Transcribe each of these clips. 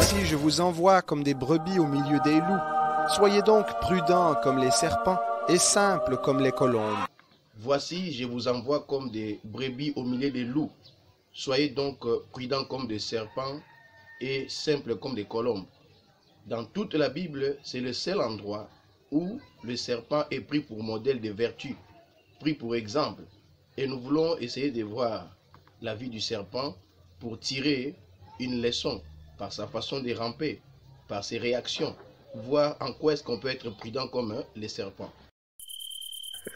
Voici, je vous envoie comme des brebis au milieu des loups. Soyez donc prudents comme les serpents et simples comme les colombes. Voici, je vous envoie comme des brebis au milieu des loups. Soyez donc prudents comme des serpents et simples comme des colombes. Dans toute la Bible, c'est le seul endroit où le serpent est pris pour modèle de vertu, pris pour exemple. Et nous voulons essayer de voir la vie du serpent pour tirer une leçon par sa façon de ramper, par ses réactions, voir en quoi est-ce qu'on peut être prudent comme les serpents.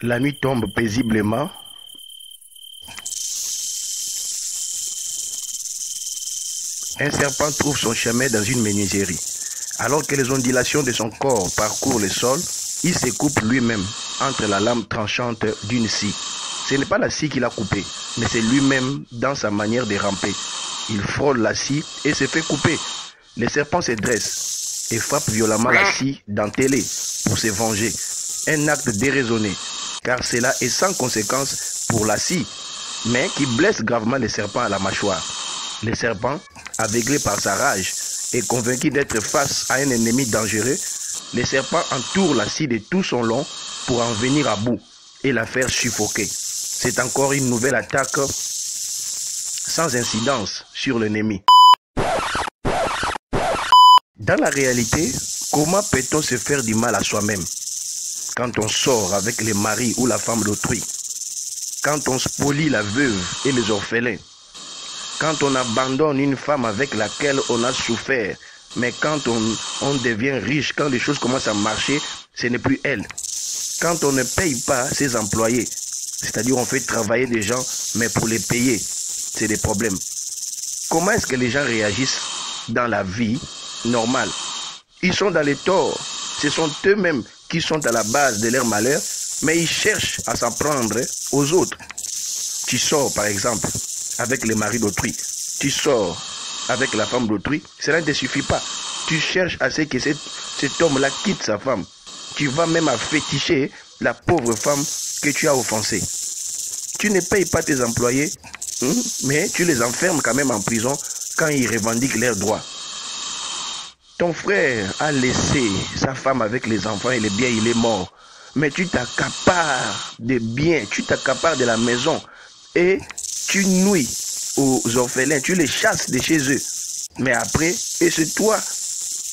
La nuit tombe paisiblement. Un serpent trouve son chemin dans une menuiserie. Alors que les ondulations de son corps parcourent le sol, il se coupe lui-même entre la lame tranchante d'une scie. Ce n'est pas la scie qu'il a coupée, mais c'est lui-même dans sa manière de ramper. Il frôle la scie et se fait couper. Le serpent se dresse et frappe violemment la scie dentelée pour se venger. Un acte déraisonné, car cela est sans conséquence pour la scie, mais qui blesse gravement le serpent à la mâchoire. Le serpent, aveuglé par sa rage et convaincu d'être face à un ennemi dangereux, le serpent entoure la scie de tout son long pour en venir à bout et la faire suffoquer. C'est encore une nouvelle attaque sans incidence sur l'ennemi. Dans la réalité, comment peut-on se faire du mal à soi-même quand on sort avec le mari ou la femme d'autrui, quand on spolie la veuve et les orphelins, quand on abandonne une femme avec laquelle on a souffert, mais quand on devient riche, quand les choses commencent à marcher, ce n'est plus elle. Quand on ne paye pas ses employés, c'est-à-dire on fait travailler des gens, mais pour les payer, c'est des problèmes. Comment est-ce que les gens réagissent dans la vie normale? Ils sont dans les torts. Ce sont eux-mêmes qui sont à la base de leur malheur, mais ils cherchent à s'en prendre aux autres. Tu sors par exemple avec le mari d'autrui, tu sors avec la femme d'autrui, cela ne te suffit pas. Tu cherches à ce que cet homme-là quitte sa femme. Tu vas même à féticher la pauvre femme que tu as offensée. Tu ne payes pas tes employés, mais tu les enfermes quand même en prison quand ils revendiquent leurs droits. Ton frère a laissé sa femme avec les enfants et les biens, il est mort. Mais tu t'accapares des biens, tu t'accapares de la maison et tu nuis aux orphelins, tu les chasses de chez eux. Mais après, et c'est toi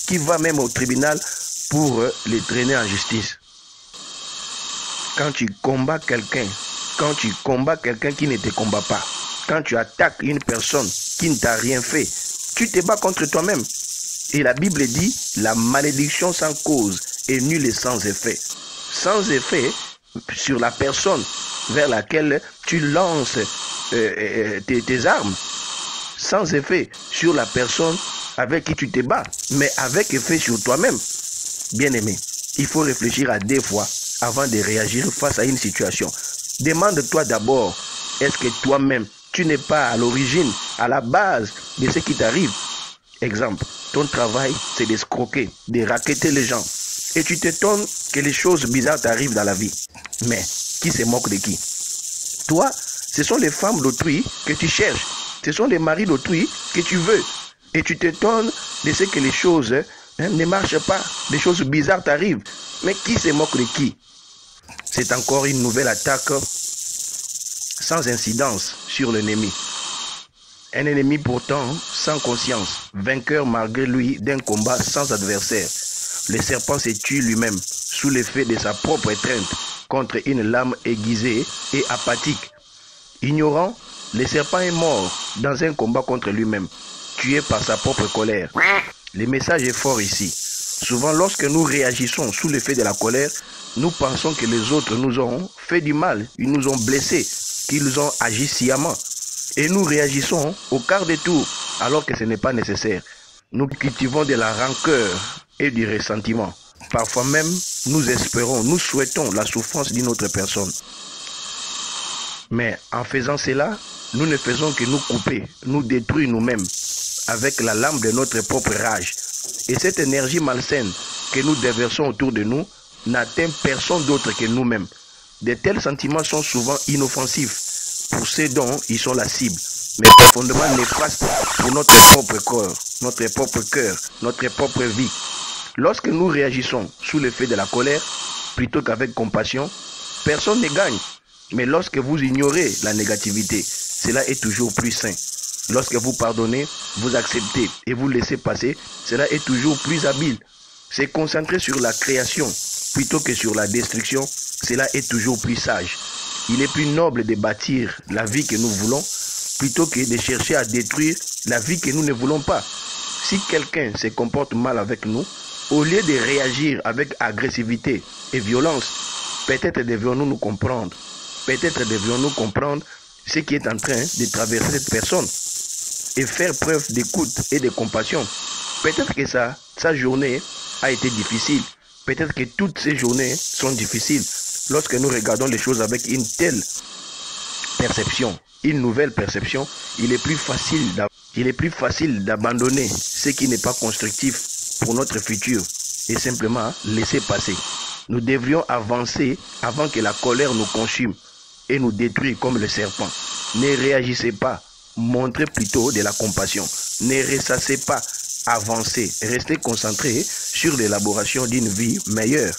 qui vas même au tribunal pour les traîner en justice. Quand tu combats quelqu'un, qui ne te combat pas, quand tu attaques une personne qui ne t'a rien fait, tu te bats contre toi-même. Et la Bible dit, la malédiction sans cause est nulle et sans effet. Sans effet sur la personne vers laquelle tu lances tes armes. Sans effet sur la personne avec qui tu te bats, mais avec effet sur toi-même. Bien-aimé, il faut réfléchir à 2 fois avant de réagir face à une situation. Demande-toi d'abord, est-ce que toi-même, tu n'es pas à l'origine, à la base de ce qui t'arrive? Exemple, ton travail, c'est d'escroquer, de racketter les gens. Et tu t'étonnes que les choses bizarres t'arrivent dans la vie. Mais, qui se moque de qui? Toi, ce sont les femmes d'autrui que tu cherches. Ce sont les maris d'autrui que tu veux. Et tu t'étonnes de ce que les choses ne marchent pas. Des choses bizarres t'arrivent. Mais qui se moque de qui? C'est encore une nouvelle attaque sans incidence sur l'ennemi. Un ennemi pourtant sans conscience, vainqueur malgré lui d'un combat sans adversaire. Le serpent se tue lui-même sous l'effet de sa propre étreinte contre une lame aiguisée et apathique. Ignorant, le serpent est mort dans un combat contre lui-même, tué par sa propre colère. Le message est fort ici. Souvent, lorsque nous réagissons sous l'effet de la colère, nous pensons que les autres nous ont fait du mal, ils nous ont blessés, qu'ils ont agi sciemment. Et nous réagissons au quart de tour, alors que ce n'est pas nécessaire. Nous cultivons de la rancœur et du ressentiment. Parfois même, nous espérons, nous souhaitons la souffrance d'une autre personne. Mais en faisant cela, nous ne faisons que nous couper, nous détruire nous-mêmes avec la lame de notre propre rage. Et cette énergie malsaine que nous déversons autour de nous n'atteint personne d'autre que nous-mêmes. De tels sentiments sont souvent inoffensifs pour ceux dont ils sont la cible. mais profondément néfaste pour notre propre corps, notre propre cœur, notre propre vie. Lorsque nous réagissons sous l'effet de la colère, plutôt qu'avec compassion, personne ne gagne. Mais lorsque vous ignorez la négativité, cela est toujours plus sain. Lorsque vous pardonnez, vous acceptez et vous laissez passer, cela est toujours plus habile. Se concentrer sur la création plutôt que sur la destruction, cela est toujours plus sage. Il est plus noble de bâtir la vie que nous voulons plutôt que de chercher à détruire la vie que nous ne voulons pas. Si quelqu'un se comporte mal avec nous, au lieu de réagir avec agressivité et violence, peut-être devions-nous nous comprendre. Peut-être devions-nous comprendre ce qui est en train de traverser cette personne et faire preuve d'écoute et de compassion. Peut-être que sa journée a été difficile. Peut-être que toutes ces journées sont difficiles. Lorsque nous regardons les choses avec une telle perception, une nouvelle perception, il est plus facile d'abandonner ce qui n'est pas constructif pour notre futur et simplement laisser passer. Nous devrions avancer avant que la colère nous consume et nous détruise comme le serpent. Ne réagissez pas, montrez plutôt de la compassion. Ne ressassez pas, avancez, restez concentrés sur l'élaboration d'une vie meilleure.